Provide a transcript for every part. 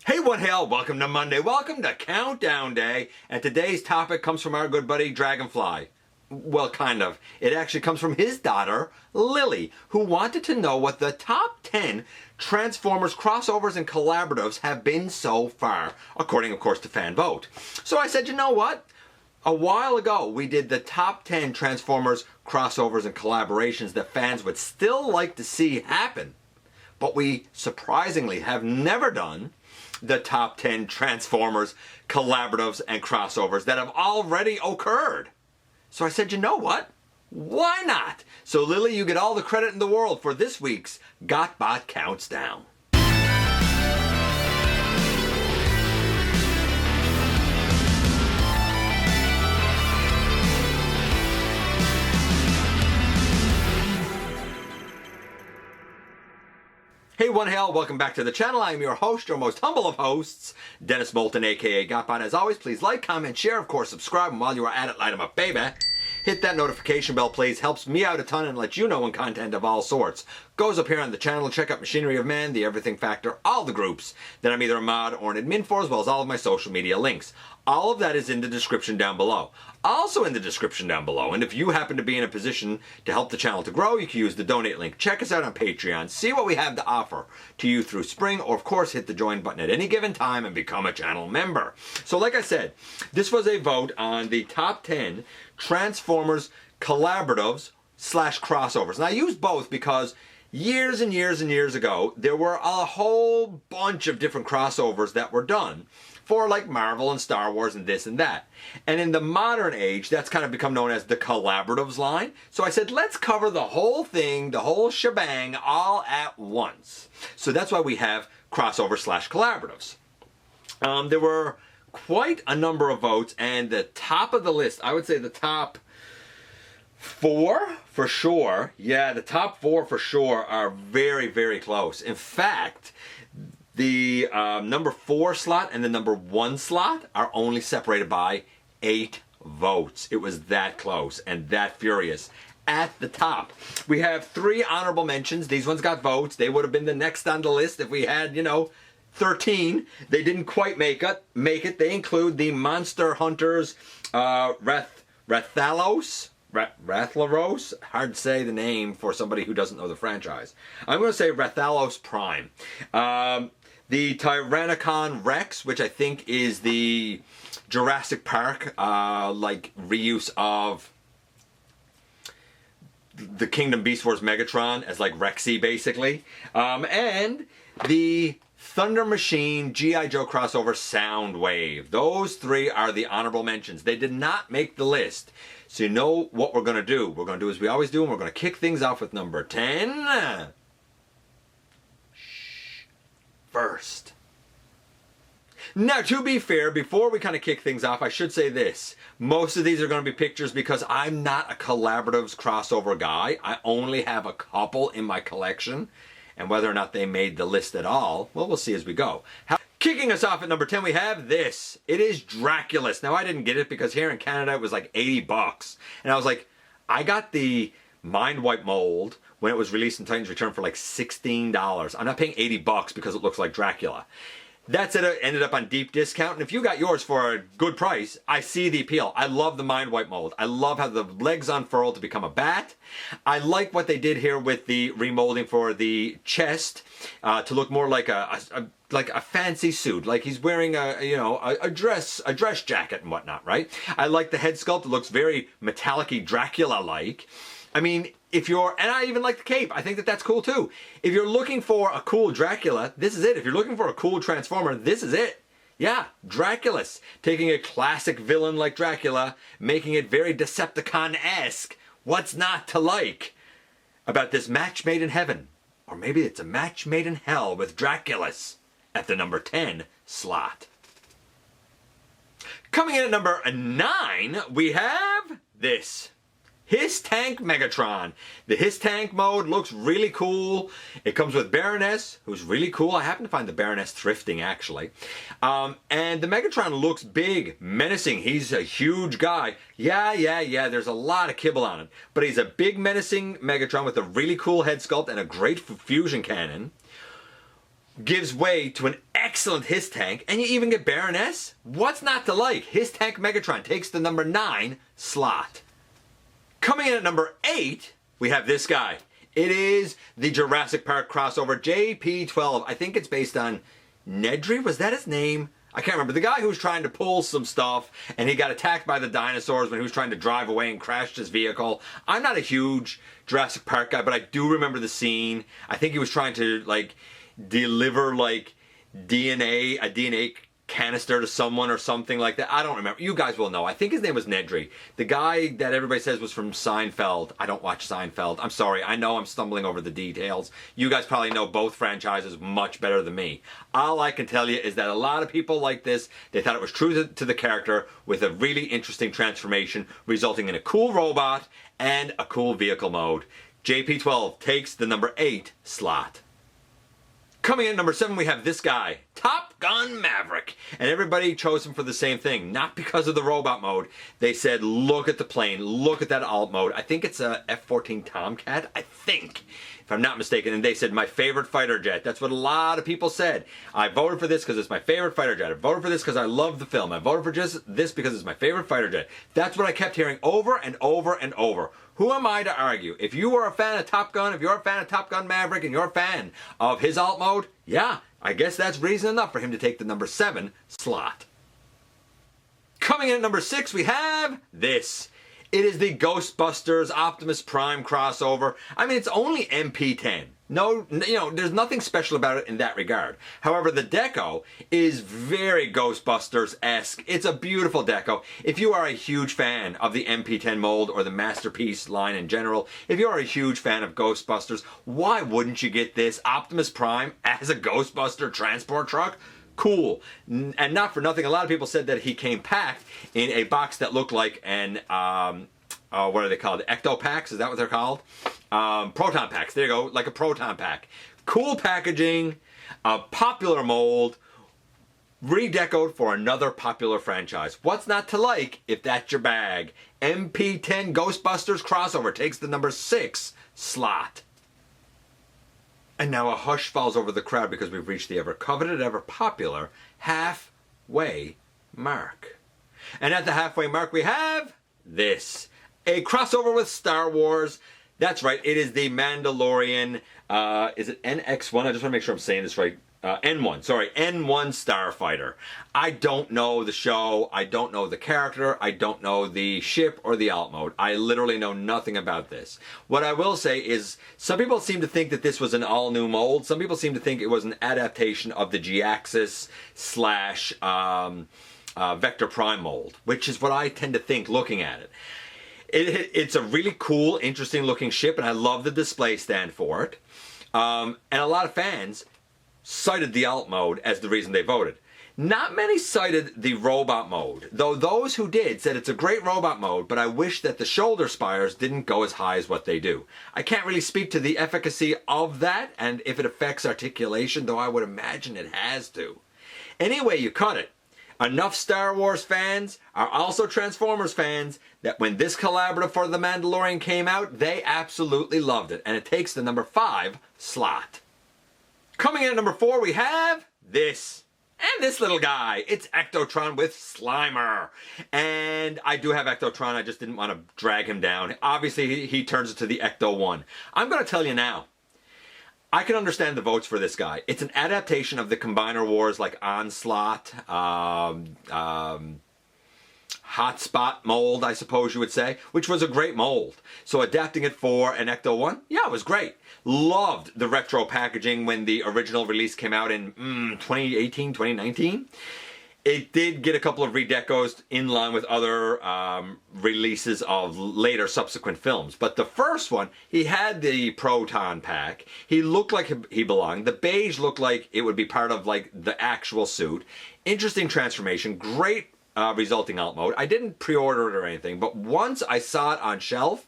Hey, what hell? Welcome to Monday. Welcome to Countdown Day. And today's topic comes from our good buddy Dragonfly. Well, kind of. It actually comes from his daughter, Lily, who wanted to know what the top 10 Transformers crossovers and collaboratives have been so far, according, of course, to fan vote. So I said, you know what? A while ago, we did the top 10 Transformers crossovers and collaborations that fans would still like to see happen. But we, surprisingly, have never done the top 10 Transformers collaboratives and crossovers that have already occurred. So I said, you know what? Why not? So Lily, you get all the credit in the world for this week's GotBot Counts Down. Hey, one hail, welcome back to the channel. I am your host, your most humble of hosts, Dennis Moulton, aka GotBot. As always, please like, comment, share, of course, subscribe, and while you are at it, light them up, baby. Hit that notification bell, please. Helps me out a ton and lets you know when content of all sorts goes up here on the channel. Check out Machinery of Man, The Everything Factor, all the groups that I'm either a mod or an admin for, as well as all of my social media links. All of that is in the description down below. Also in the description down below, and if you happen to be in a position to help the channel to grow, you can use the donate link. Check us out on Patreon. See what we have to offer to you through spring, or of course hit the join button at any given time and become a channel member. So like I said, this was a vote on the top 10 Transformers collaboratives / crossovers. And I use both because years and years and years ago, there were a whole bunch of different crossovers that were done for like Marvel and Star Wars and this and that. And in the modern age, that's kind of become known as the collaboratives line. So I said, let's cover the whole thing, the whole shebang, all at once. So that's why we have crossover / collaboratives. There were quite a number of votes, and the top of the list, I would say the top 4 for sure. Yeah, the top 4 for sure are very, very close. In fact, the number 4 slot and the number 1 slot are only separated by 8 votes. It was that close and that furious. At the top, we have 3 honorable mentions. These ones got votes. They would have been the next on the list if we had, 13. They didn't quite make it. They include the Monster Hunters, Rathalos. Hard to say the name for somebody who doesn't know the franchise. I'm going to say Rathalos Prime. The Tyrannicon Rex, which I think is the Jurassic Park, reuse of the Kingdom Beast Wars Megatron as like Rexy, basically. And the Thunder Machine G.I. Joe crossover Soundwave. Those 3 are the honorable mentions. They did not make the list. So you know what we're going to do. We're going to do as we always do, and we're going to kick things off with number 10. First. Now, to be fair, before we kind of kick things off, I should say this. Most of these are going to be pictures because I'm not a collaboratives crossover guy. I only have a couple in my collection. And whether or not they made the list at all, well, we'll see as we go. Kicking us off at number 10, we have this. It is Draculus. Now, I didn't get it because here in Canada, it was like $80. And I was like, I got the Mind Wipe mold when it was released in Titan's Return for like $16. I'm not paying $80 because it looks like Dracula. That's it. Ended up on deep discount. And if you got yours for a good price, I see the appeal. I love the Mind Wipe mold. I love how the legs unfurl to become a bat. I like what they did here with the remolding for the chest to look more like a fancy suit, like he's wearing a dress jacket and whatnot, right? I like the head sculpt. It looks very metallic-y, Dracula-like. I mean, and I even like the cape. I think that's cool too. If you're looking for a cool Dracula, this is it. If you're looking for a cool Transformer, this is it. Yeah, Draculus. Taking a classic villain like Dracula, making it very Decepticon-esque. What's not to like about this match made in heaven? Or maybe it's a match made in hell with Draculus at the number 10 slot. Coming in at number 9, we have this. His Tank Megatron. The His Tank mode looks really cool. It comes with Baroness, who's really cool. I happen to find the Baroness thrifting, actually. And the Megatron looks big, menacing. He's a huge guy. Yeah, there's a lot of kibble on him. But he's a big, menacing Megatron with a really cool head sculpt and a great fusion cannon. gives way to an excellent Hiss tank, and you even get Baroness. What's not to like? Hiss tank Megatron takes the number 9 slot. Coming in at number 8, we have this guy. It is the Jurassic Park crossover JP12. I think it's based on Nedry. Was that his name? I can't remember. The guy who was trying to pull some stuff and he got attacked by the dinosaurs when he was trying to drive away and crashed his vehicle. I'm not a huge Jurassic Park guy, but I do remember the scene. I think he was trying to like deliver like a DNA canister to someone or something like that. I don't remember. You guys will know. I think his name was Nedry. The guy that everybody says was from Seinfeld. I don't watch Seinfeld. I'm sorry. I know I'm stumbling over the details. You guys probably know both franchises much better than me. All I can tell you is that a lot of people like this. They thought it was true to the character with a really interesting transformation, resulting in a cool robot and a cool vehicle mode. JP12 takes the number 8 slot. Coming in at number 7, we have this guy, Top Gun Maverick. And everybody chose him for the same thing, not because of the robot mode. They said, look at the plane, look at that alt mode. I think it's a F-14 Tomcat, I think, if I'm not mistaken. And they said, my favorite fighter jet. That's what a lot of people said. I voted for this because it's my favorite fighter jet. I voted for this because I love the film. I voted for just this because it's my favorite fighter jet. That's what I kept hearing over and over and over. Who am I to argue? If you are a fan of Top Gun, if you're a fan of Top Gun Maverick, and you're a fan of his alt mode, yeah, I guess that's reason enough for him to take the number 7 slot. Coming in at number 6, we have this. It is the Ghostbusters Optimus Prime crossover. I mean, it's only MP10. No, there's nothing special about it in that regard. However, the deco is very Ghostbusters-esque. It's a beautiful deco. If you are a huge fan of the MP10 mold or the Masterpiece line in general, if you are a huge fan of Ghostbusters, why wouldn't you get this Optimus Prime as a Ghostbuster transport truck? Cool. And not for nothing, a lot of people said that he came packed in a box that looked like an, what are they called? Ecto packs? Is that what they're called? Proton packs. There you go. Like a proton pack. Cool packaging, a popular mold, redecoed for another popular franchise. What's not to like if that's your bag? MP10 Ghostbusters crossover takes the number 6 slot. And now a hush falls over the crowd because we've reached the ever coveted, ever popular halfway mark. And at the halfway mark we have this. A crossover with Star Wars. That's right, it is the Mandalorian, is it NX1? I just want to make sure I'm saying this right. N1 Starfighter. I don't know the show, I don't know the character, I don't know the ship or the alt mode. I literally know nothing about this. What I will say is, some people seem to think that this was an all-new mold. Some people seem to think it was an adaptation of the G-Axis slash Vector Prime mold, which is what I tend to think looking at it. It's a really cool, interesting looking ship, and I love the display stand for it. And a lot of fans cited the alt mode as the reason they voted. Not many cited the robot mode, though those who did said it's a great robot mode, but I wish that the shoulder spires didn't go as high as what they do. I can't really speak to the efficacy of that, and if it affects articulation, though I would imagine it has to. Anyway, you cut it. Enough Star Wars fans are also Transformers fans that when this collaborative for The Mandalorian came out, they absolutely loved it, and it takes the number 5 slot. Coming in at number 4, we have this. And this little guy. It's Ectotron with Slimer. And I do have Ectotron, I just didn't want to drag him down. Obviously, he turns it to the Ecto-1. I'm going to tell you now, I can understand the votes for this guy. It's an adaptation of the Combiner Wars like Onslaught, Hotspot mold, I suppose you would say, which was a great mold. So adapting it for an Ecto-1, yeah, it was great. Loved the retro packaging when the original release came out in 2018, 2019. It did get a couple of redecos in line with other releases of later subsequent films. But the first one, he had the proton pack. He looked like he belonged. The beige looked like it would be part of like the actual suit. Interesting transformation. Great resulting alt mode. I didn't pre-order it or anything, but once I saw it on shelf,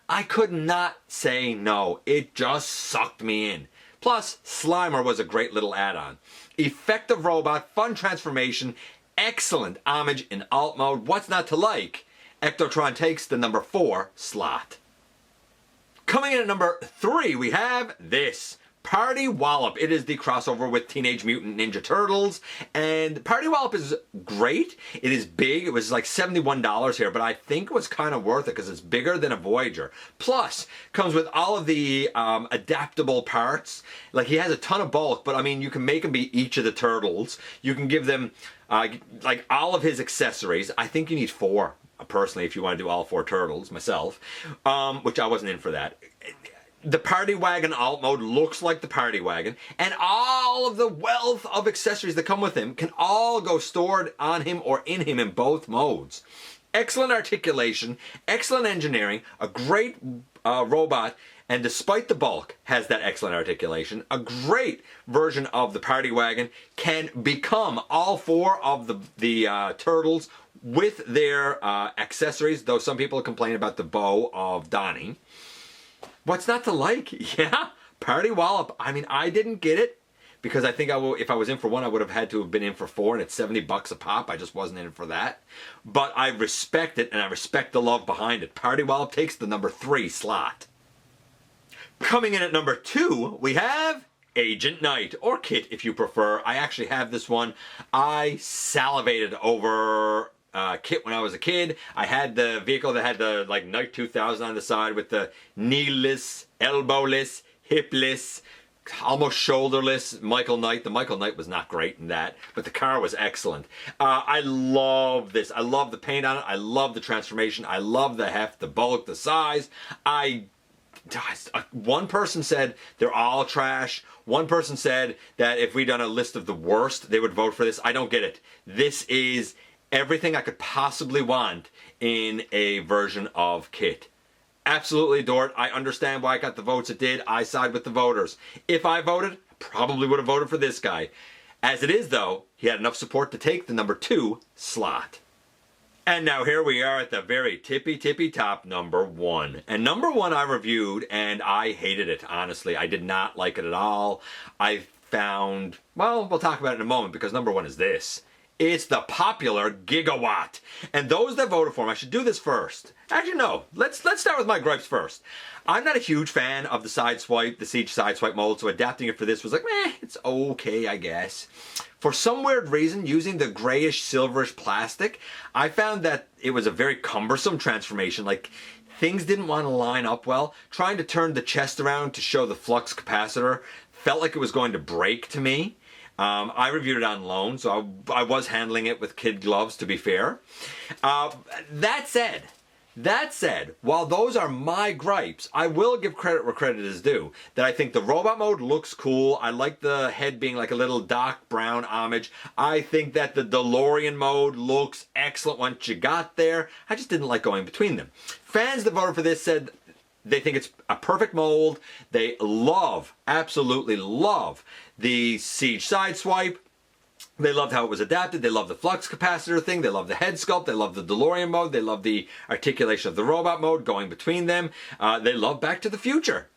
I could not say no. It just sucked me in. Plus, Slimer was a great little add-on. Effective robot, fun transformation, excellent homage in alt mode. What's not to like? Ectotron takes the number 4 slot. Coming in at number 3, we have this. Party Wallop. It is the crossover with Teenage Mutant Ninja Turtles, and Party Wallop is great. It is big. It was like $71 here, but I think it was kind of worth it because it's bigger than a Voyager. Plus, comes with all of the adaptable parts. Like, he has a ton of bulk, but I mean, you can make him be each of the turtles. You can give them like all of his accessories. I think you need 4. Personally, if you want to do all 4 turtles, myself, which I wasn't in for that. The Party Wagon alt mode looks like the Party Wagon, and all of the wealth of accessories that come with him can all go stored on him or in him in both modes. Excellent articulation, excellent engineering, a great robot, and despite the bulk, has that excellent articulation. A great version of the Party Wagon can become all 4 of the turtles with their accessories, though some people complain about the bow of Donnie. What's not to like? Yeah, Party Wallop. I mean, I didn't get it because I think if I was in for one, I would have had to have been in for 4, and it's $70 a pop. I just wasn't in for that. But I respect it, and I respect the love behind it. Party Wallop takes the number 3 slot. Coming in at number 2, we have Agent Knight, or Kit if you prefer. I actually have this one. I salivated over Kit when I was a kid. I had the vehicle that had the like Knight 2000 on the side with the kneeless, elbowless, hipless, almost shoulderless Michael Knight. The Michael Knight was not great in that, but the car was excellent. I love this. I love the paint on it. I love the transformation. I love the heft, the bulk, the size. One person said they're all trash. One person said that if we'd done a list of the worst, they would vote for this. I don't get it. This is everything I could possibly want in a version of Kit. Absolutely adore it. I understand why it got the votes it did. I side with the voters. If I voted, I probably would have voted for this guy. As it is, though, he had enough support to take the number 2 slot. And now here we are at the very tippy top, number 1. And number 1 I reviewed, and I hated it, honestly. I did not like it at all. I found, well, we'll talk about it in a moment, because number 1 is this. It's the popular Gigawatt. And those that voted for him, I should do this first. Actually, no. Let's start with my gripes first. I'm not a huge fan of the side swipe, the Siege side swipe mold, so adapting it for this was like, it's okay, I guess. For some weird reason, using the grayish, silverish plastic, I found that it was a very cumbersome transformation. Like, things didn't want to line up well. Trying to turn the chest around to show the flux capacitor felt like it was going to break to me. I reviewed it on loan, so I was handling it with kid gloves, to be fair. That said, while those are my gripes, I will give credit where credit is due. That I think the robot mode looks cool. I like the head being like a little Doc Brown homage. I think that the DeLorean mode looks excellent once you got there. I just didn't like going between them. Fans that voted for this said they think it's a perfect mold. They love, absolutely love, the Siege side swipe. They loved how it was adapted. They love the flux capacitor thing. They love the head sculpt. They love the DeLorean mode. They love the articulation of the robot mode going between them. They love Back to the Future.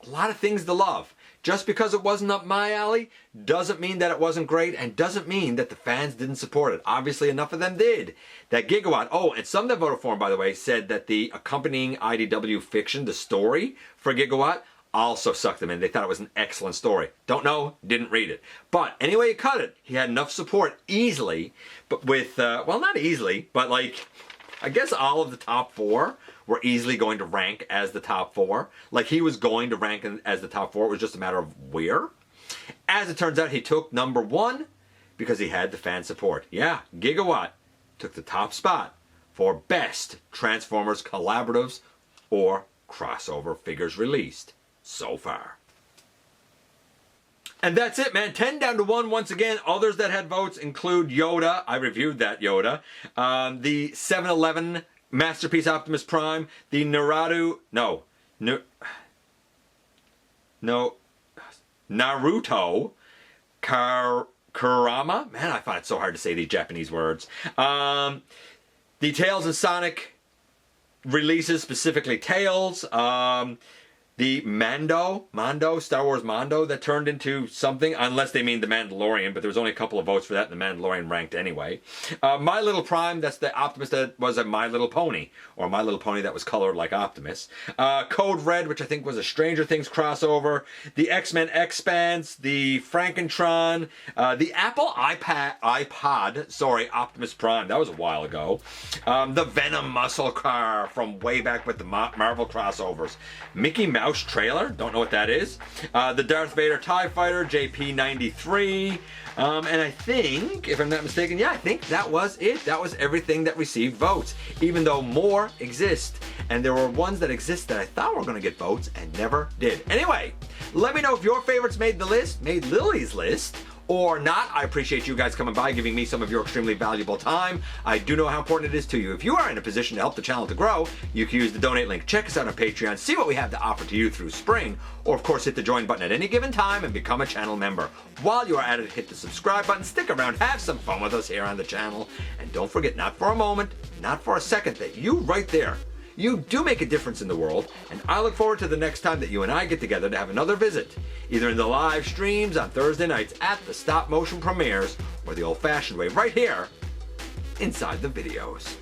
A lot of things to love. Just because it wasn't up my alley doesn't mean that it wasn't great, and doesn't mean that the fans didn't support it. Obviously, enough of them did. That Gigawatt, oh, and some that voted for him, by the way, said that the accompanying IDW fiction, the story for Gigawatt, also sucked them in. They thought it was an excellent story. Don't know, didn't read it. But anyway you cut it, he had enough support easily, but with, well, not easily, but like, I guess all of the top 4 were easily going to rank as the top 4. Like, he was going to rank as the top 4. It was just a matter of where. As it turns out, he took number 1 because he had the fan support. Yeah, Gigawatt took the top spot for best Transformers collaboratives or crossover figures released so far. And that's it, man. 10 down to 1 once again. Others that had votes include Yoda. I reviewed that Yoda. The 7-Eleven Masterpiece Optimus Prime. The Naruto. Naruto. Kurama. Man, I find it so hard to say these Japanese words. The Tails and Sonic releases, specifically Tails. The the Mando, Star Wars Mando that turned into something, unless they mean the Mandalorian, but there was only a couple of votes for that, and the Mandalorian ranked anyway. My Little Prime, that's the Optimus that was a My Little Pony, or My Little Pony that was colored like Optimus. Code Red, which I think was a Stranger Things crossover. The X-Men Expanse, the Frankentron, the Apple iPod, sorry, Optimus Prime, that was a while ago. The Venom Muscle Car from way back with the Marvel crossovers. Mickey Mouse trailer, don't know what that is. The Darth Vader TIE Fighter, JP93. And I think, if I'm not mistaken, yeah, I think that was it. That was everything that received votes, even though more exist. And there were ones that exist that I thought were going to get votes and never did. Anyway, let me know if your favorites made the list, made Lily's list, or not. I appreciate you guys coming by, giving me some of your extremely valuable time. I do know how important it is to you. If you are in a position to help the channel to grow, you can use the donate link. Check us out on Patreon, see what we have to offer to you through spring, or of course hit the join button at any given time and become a channel member. While you are at it, hit the subscribe button, stick around, have some fun with us here on the channel, and don't forget, not for a moment, not for a second, that you right there, you do make a difference in the world, and I look forward to the next time that you and I get together to have another visit, either in the live streams on Thursday nights at the stop motion premieres, or the old-fashioned way right here inside the videos.